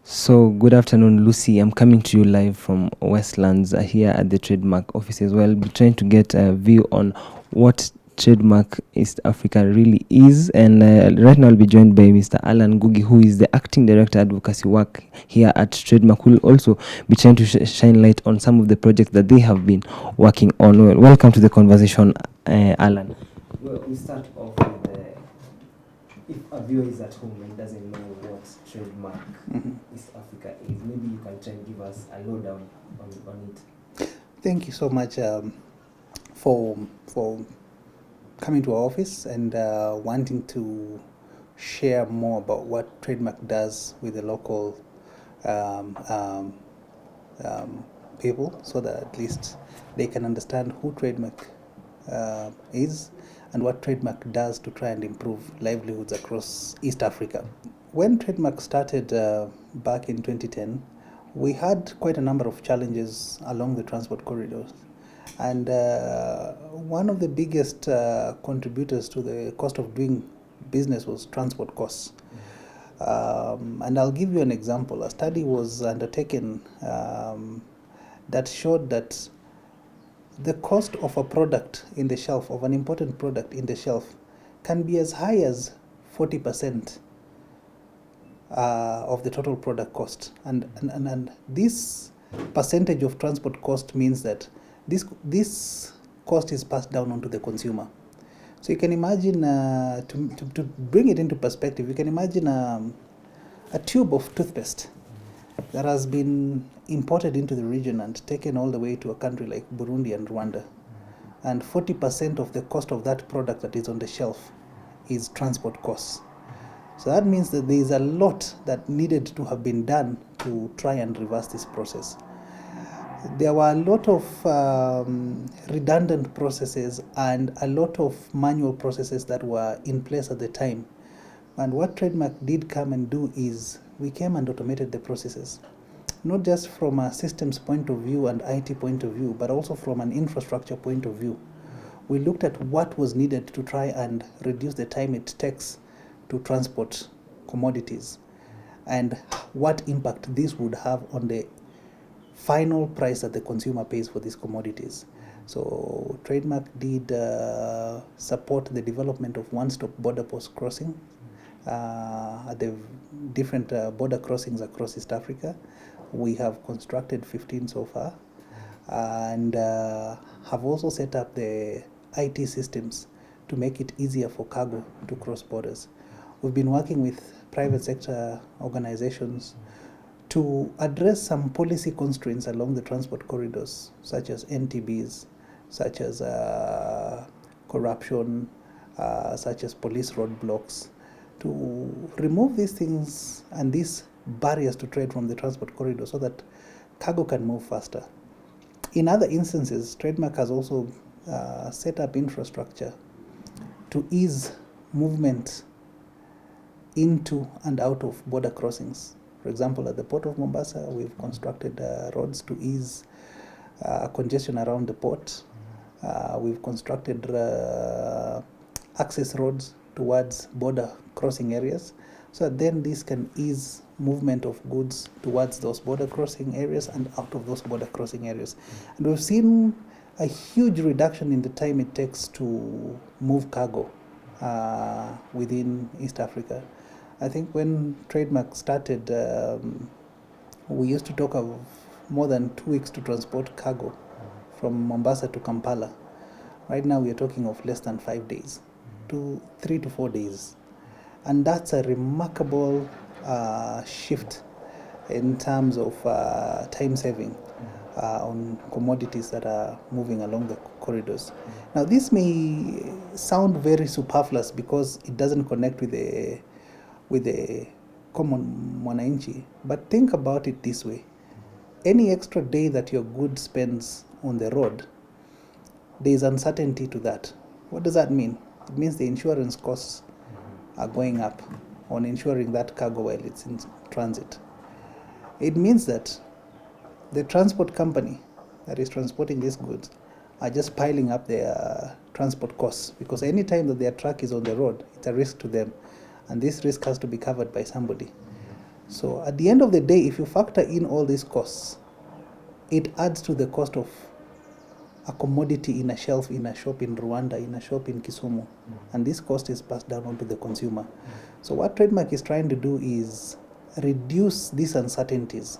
So, good afternoon, Lucy. I'm coming to you live from Westlands here at the trademark offices. Well, I'll be trying to get a view on what trademark East Africa really is. And right now, I'll be joined by Mr. Alan Gugi, who is the acting director advocacy work here at trademark, who will also be trying to shine light on some of the projects that they have been working on. Well, welcome to the conversation, Alan. Well, we start off with if a viewer is at home and doesn't know what trademark East Africa is, maybe you can try and give us a lowdown on it. Thank you so much for coming to our office and wanting to share more about what Trademark does with the local um, um, people, so that at least they can understand who Trademark is and what Trademark does to try and improve livelihoods across East Africa. When Trademark started back in 2010, we had quite a number of challenges along the transport corridors. And one of the biggest contributors to the cost of doing business was transport costs. And I'll give you an example. A study was undertaken that showed that the cost of a product in the shelf, of an important product in the shelf, can be as high as 40% of the total product cost. And this percentage of transport cost means that this cost is passed down onto the consumer. So you can imagine, to bring it into perspective, you can imagine a tube of toothpaste that has been imported into the region and taken all the way to a country like Burundi and Rwanda. And 40% of the cost of that product that is on the shelf is transport costs. So that means that there is a lot that needed to have been done to try and reverse this process. There were a lot of redundant processes and a lot of manual processes that were in place at the time. And what Trademark did come and do is we came and automated the processes, not just from a systems point of view and IT point of view, but also from an infrastructure point of view. We looked at what was needed to try and reduce the time it takes to transport commodities and what impact this would have on the final price that the consumer pays for these commodities. So Trademark did support the development of one-stop border post crossing at the different border crossings across East Africa. We have constructed 15 so far, and have also set up the IT systems to make it easier for cargo to cross borders. We've been working with private sector organizations to address some policy constraints along the transport corridors, such as NTBs, such as corruption, such as police roadblocks, to remove these things and these barriers to trade from the transport corridor so that cargo can move faster. In other instances, Trademark has also set up infrastructure to ease movement into and out of border crossings. For example, at the port of Mombasa, we've constructed roads to ease congestion around the port. We've constructed access roads towards border crossing areas, so that then this can ease movement of goods towards those border crossing areas and out of those border crossing areas. And we've seen a huge reduction in the time it takes to move cargo within East Africa. I think when Trademark started, we used to talk of more than 2 weeks to transport cargo from Mombasa to Kampala. Right now we are talking of less than 5 days, 3 to 4 days. And that's a remarkable shift in terms of time saving on commodities that are moving along the corridors. Now this may sound very superfluous because it doesn't connect with the common mwananchi, but think about it this way. Any extra day that your good spends on the road, there is uncertainty to that. What does that mean? It means the insurance costs are going up on insuring that cargo while it's in transit. It means that the transport company that is transporting these goods are just piling up their transport costs, because any time that their truck is on the road, it's a risk to them, and this risk has to be covered by somebody. So at the end of the day, if you factor in all these costs, it adds to the cost of a commodity in a shelf in a shop in Rwanda, in a shop in Kisumu, and this cost is passed down onto the consumer. So what Trademark is trying to do is reduce these uncertainties,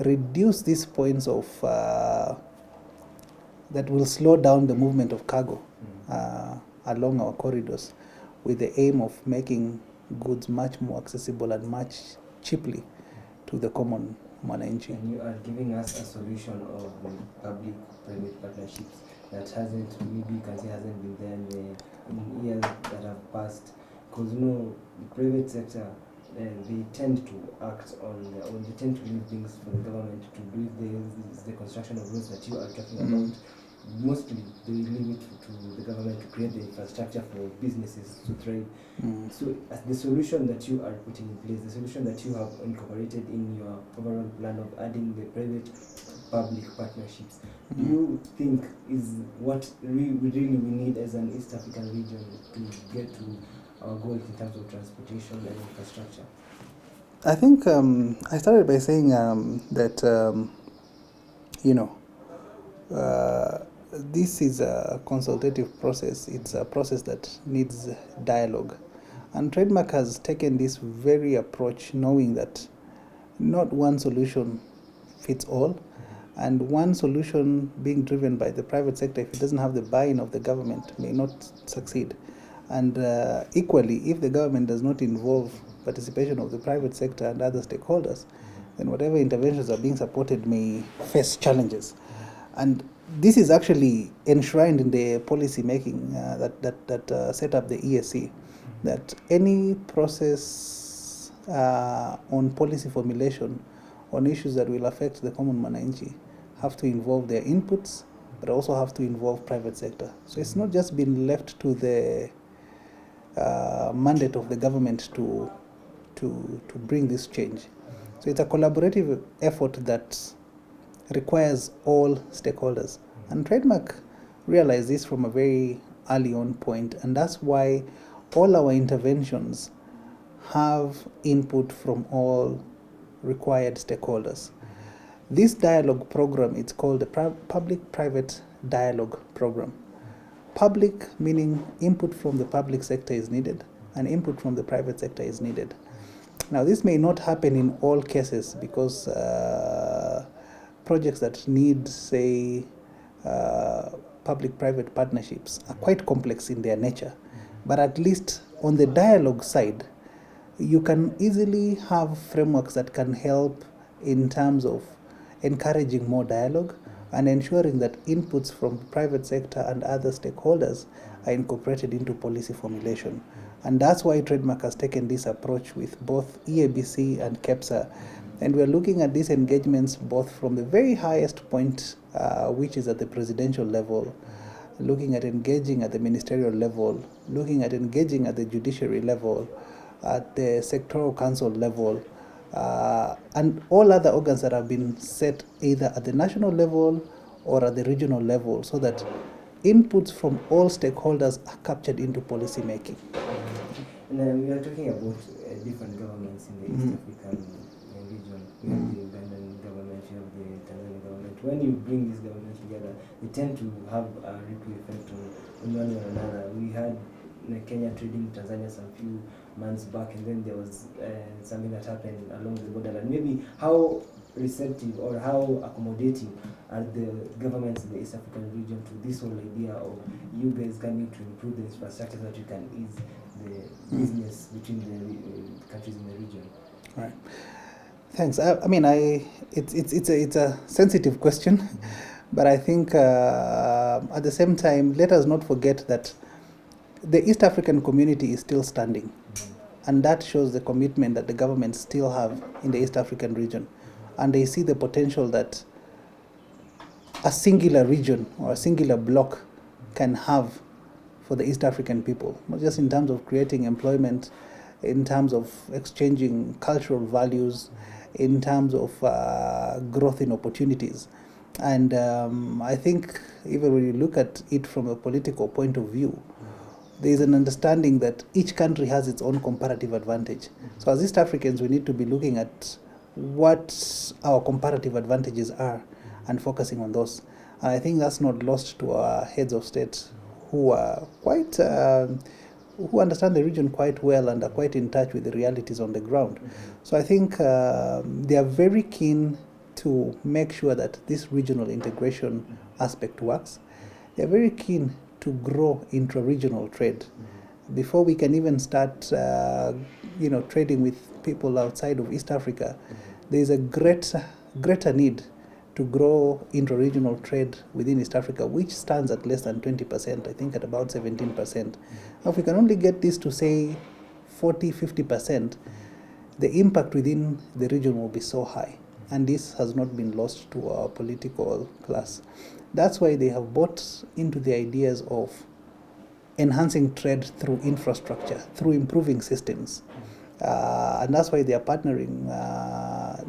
reduce these points of that will slow down the movement of cargo along our corridors, with the aim of making goods much more accessible and much cheaply to the common mwananchi. And you are giving us a solution of public-private partnerships that hasn't, maybe you can say, hasn't been there in years that have passed. Because the private sector, they tend to act on their own. They tend to leave things for the government to do. The construction of roads that you are talking about. Mostly they leave it to the government to create the infrastructure for businesses to thrive. So the solution that you are putting in place, the solution that you have incorporated in your overall plan of adding the private-public partnerships, do you think is what we really need as an East African region to get to our goals in terms of transportation and infrastructure? I think I started by saying that this is a consultative process. It's a process that needs dialogue. And Trademark has taken this very approach, knowing that not one solution fits all, and one solution being driven by the private sector, if it doesn't have the buy-in of the government, may not succeed. And equally, if the government does not involve participation of the private sector and other stakeholders, then whatever interventions are being supported may face challenges. And this is actually enshrined in the policy making that set up the ESC, that any process on policy formulation on issues that will affect the common mwananchi have to involve their inputs, but also have to involve private sector. So it's not just been left to the mandate of the government to bring this change. So it's a collaborative effort that requires all stakeholders. And Trademark realized this from a very early on point, and that's why all our interventions have input from all required stakeholders. This dialogue program, it's called the Public-Private Dialogue Program. Public meaning input from the public sector is needed, and input from the private sector is needed. Now, this may not happen in all cases, because projects that need, say, public-private partnerships are quite complex in their nature. But at least on the dialogue side, you can easily have frameworks that can help in terms of encouraging more dialogue and ensuring that inputs from the private sector and other stakeholders are incorporated into policy formulation. And that's why Trademark has taken this approach with both EABC and KEPSA. And we're looking at these engagements both from the very highest point, which is at the presidential level, looking at engaging at the ministerial level, looking at engaging at the judiciary level, at the sectoral council level, and all other organs that have been set either at the national level or at the regional level, so that inputs from all stakeholders are captured into policy making. And we are talking about different governments in the East African region. We have the Ugandan government, you have the Tanzanian government. When you bring these governments together, they tend to have a ripple effect on one or another. We had Kenya trading Tanzania some few months back, and then there was something that happened along the borderline. Maybe how receptive or how accommodating are the governments in the East African region to this whole idea of you guys coming to improve the infrastructure so that you can ease the business between the countries in the region? Right. Thanks. It's a sensitive question, but I think at the same time, let us not forget that the East African community is still standing, and that shows the commitment that the governments still have in the East African region, and they see the potential that a singular region or a singular bloc can have for the East African people, not just in terms of creating employment, in terms of exchanging cultural values, in terms of growth in opportunities. And I think even when you look at it from a political point of view, there is an understanding that each country has its own comparative advantage. So as East Africans, we need to be looking at what our comparative advantages are and focusing on those. And I think that's not lost to our heads of state, who are quite who understand the region quite well and are quite in touch with the realities on the ground. So I think they are very keen to make sure that this regional integration aspect works. They are very keen to grow intra-regional trade. Before we can even start, trading with people outside of East Africa, there is a greater need to grow intra-regional trade within East Africa, which stands at less than 20%, I think at about 17%. Now, if we can only get this to, say, 40, 50%, the impact within the region will be so high. And this has not been lost to our political class. That's why they have bought into the ideas of enhancing trade through infrastructure, through improving systems. And that's why they are partnering.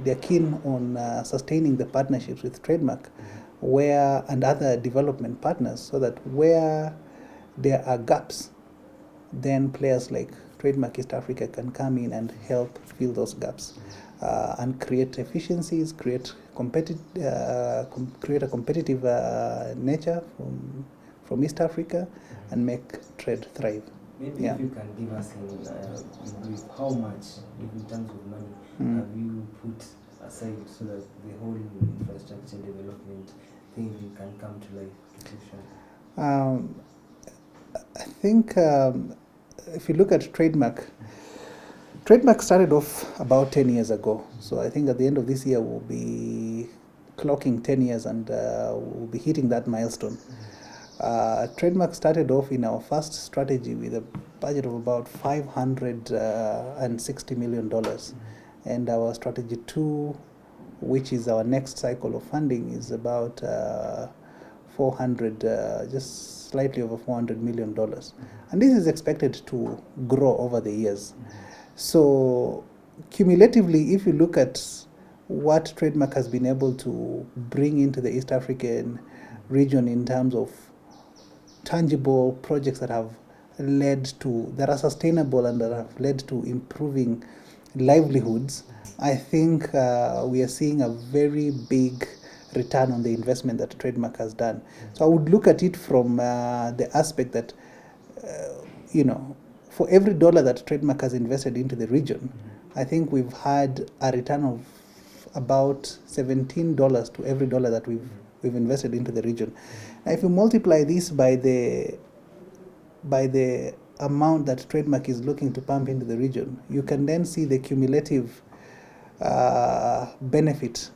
They're keen on sustaining the partnerships with Trademark and other development partners, so that where there are gaps, then players like Trademark East Africa can come in and help fill those gaps and create efficiencies, create a competitive nature from East Africa, and make trade thrive. Maybe if you can give us in brief, how much, in terms of money, have you put aside so that the whole infrastructure development thing can come to life? I think if you look at Trademark started off about 10 years ago. So I think at the end of this year, we'll be clocking 10 years and we'll be hitting that milestone. Trademark started off in our first strategy with a budget of about $560 million. And our strategy 2, which is our next cycle of funding, is about 400, just slightly over $400 million. And this is expected to grow over the years. So cumulatively, if you look at what Trademark has been able to bring into the East African region in terms of tangible projects that are sustainable and that have led to improving livelihoods, I think we are seeing a very big return on the investment that Trademark has done. So I would look at it from the aspect that, for every dollar that Trademark has invested into the region, I think we've had a return of about $17 to every dollar that we've invested into the region. Now, if you multiply this by the amount that Trademark is looking to pump into the region, you can then see the cumulative benefit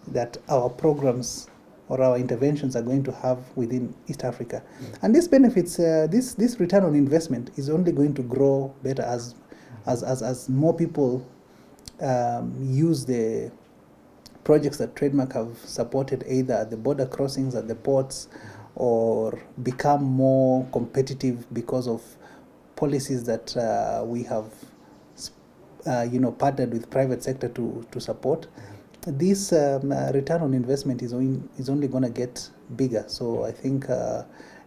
that our programs or our interventions are going to have within East Africa. And these benefits, this return on investment is only going to grow better as more people use the projects that Trademark have supported, either at the border crossings, at the ports, or become more competitive because of policies that we have partnered with private sector to support. This return on investment is only going to get bigger. So I think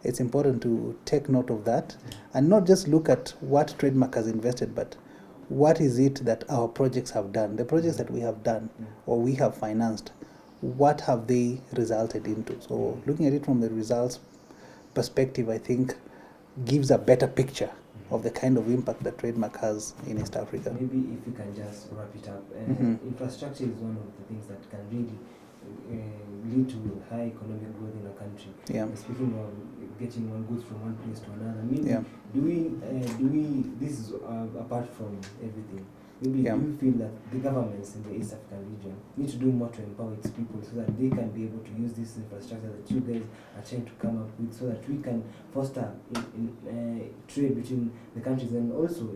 it's important to take note of that and not just look at what Trademark has invested, but what is it that our projects have done, the projects that we have done or we have financed, what have they resulted into? So looking at it from the results perspective, I think gives a better picture of the kind of impact that Trademark has in East Africa. Maybe if you can just wrap it up. Infrastructure is one of the things that can really lead to high economic growth in a country. Yeah. Speaking of getting one goods from one place to another, maybe do we this is apart from everything, maybe do you feel that the governments in the East African region need to do more to empower its people so that they can be able to use this infrastructure that you guys are trying to come up with, so that we can foster trade between the countries, and also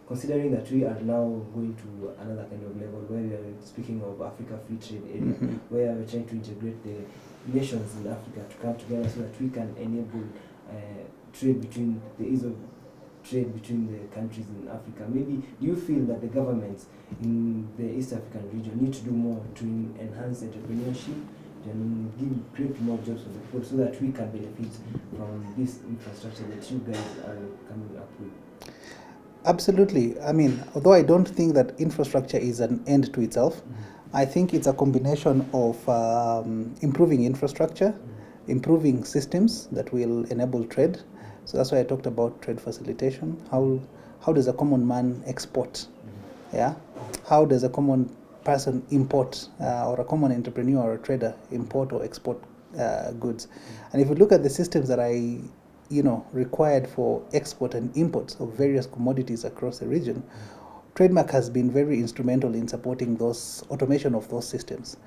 considering that we are now going to another kind of level where we are speaking of Africa Free Trade Area, where we're trying to integrate the nations in Africa to come together so that we can enable trade between the ease of trade between the countries in Africa. Maybe do you feel that the governments in the East African region need to do more to enhance entrepreneurship and create more jobs for the people so that we can benefit from this infrastructure that you guys are coming up with? Absolutely. I mean, although I don't think that infrastructure is an end to itself, I think it's a combination of improving infrastructure, improving systems that will enable trade. So that's why I talked about trade facilitation. How does a common man export? Yeah. How does a common person import, or a common entrepreneur or a trader import or export goods? And if you look at the systems that required for export and import of various commodities across the region, Trademark has been very instrumental in supporting those automation of those systems.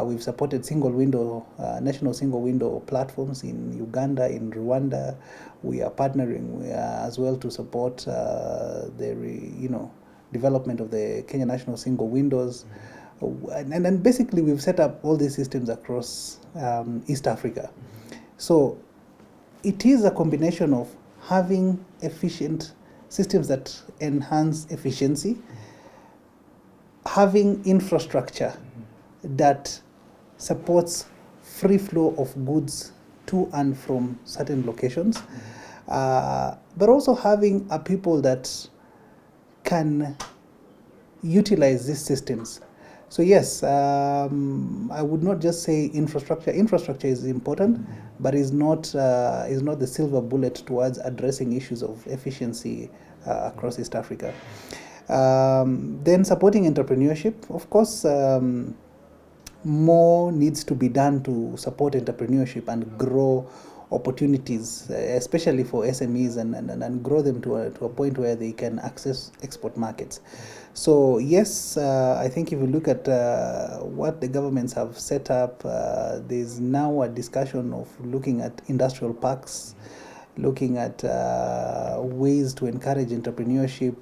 We've supported national single window platforms in Uganda, in Rwanda. We are partnering as well to support the development of the Kenya National Single Windows. And basically we've set up all these systems across East Africa. So it is a combination of having efficient systems that enhance efficiency, having infrastructure that supports free flow of goods to and from certain locations, but also having a people that can utilize these systems. So yes, I would not just say infrastructure. Infrastructure is important, but is not the silver bullet towards addressing issues of efficiency across East Africa. Then supporting entrepreneurship, of course. More needs to be done to support entrepreneurship and grow opportunities, especially for SMEs, and grow them to a point where they can access export markets. So yes, I think if you look at what the governments have set up, there's now a discussion of looking at industrial parks, looking at ways to encourage entrepreneurship,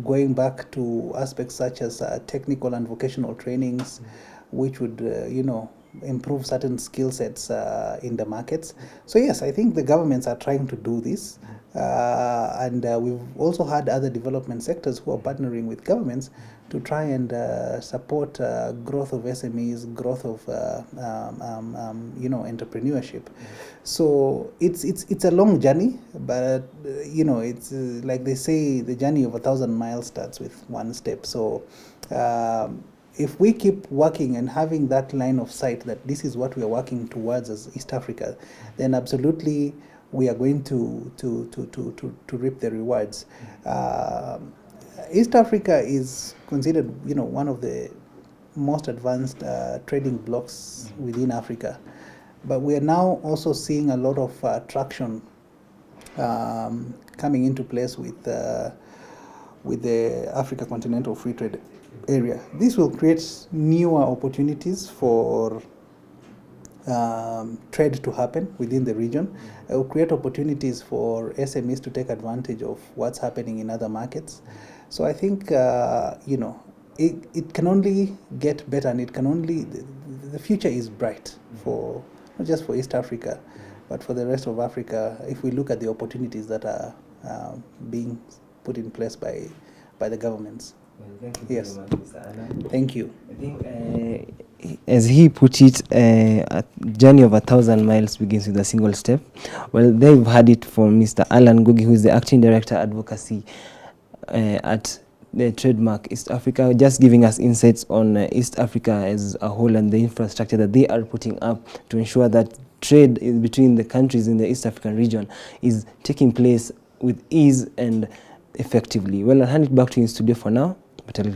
going back to aspects such as technical and vocational trainings, which would improve certain skill sets in the markets. So yes, I think the governments are trying to do this, and we've also had other development sectors who are partnering with governments to try and support growth of SMEs, growth of entrepreneurship. So it's a long journey, but it's like they say, the journey of 1,000 miles starts with one step. So if we keep working and having that line of sight that this is what we are working towards as East Africa, then absolutely we are going to reap the rewards. East Africa is considered, one of the most advanced trading blocks within Africa, but we are now also seeing a lot of traction coming into place with the Africa Continental Free Trade Area. This will create newer opportunities for trade to happen within the region. It will create opportunities for SMEs to take advantage of what's happening in other markets. So I think it can only get better, and the future is bright for not just for East Africa, but for the rest of Africa, if we look at the opportunities that are being put in place by the governments. Well, thank you Yes. very much, Mr. Anna. Thank you. I think, as he put it, a journey of 1,000 miles begins with a single step. Well, they've had it from Mr. Alan Gugi, who is the Acting Director Advocacy at the Trademark East Africa, just giving us insights on East Africa as a whole and the infrastructure that they are putting up to ensure that trade between the countries in the East African region is taking place with ease and effectively. Well, I'll hand it back to you in studio for now, but I'll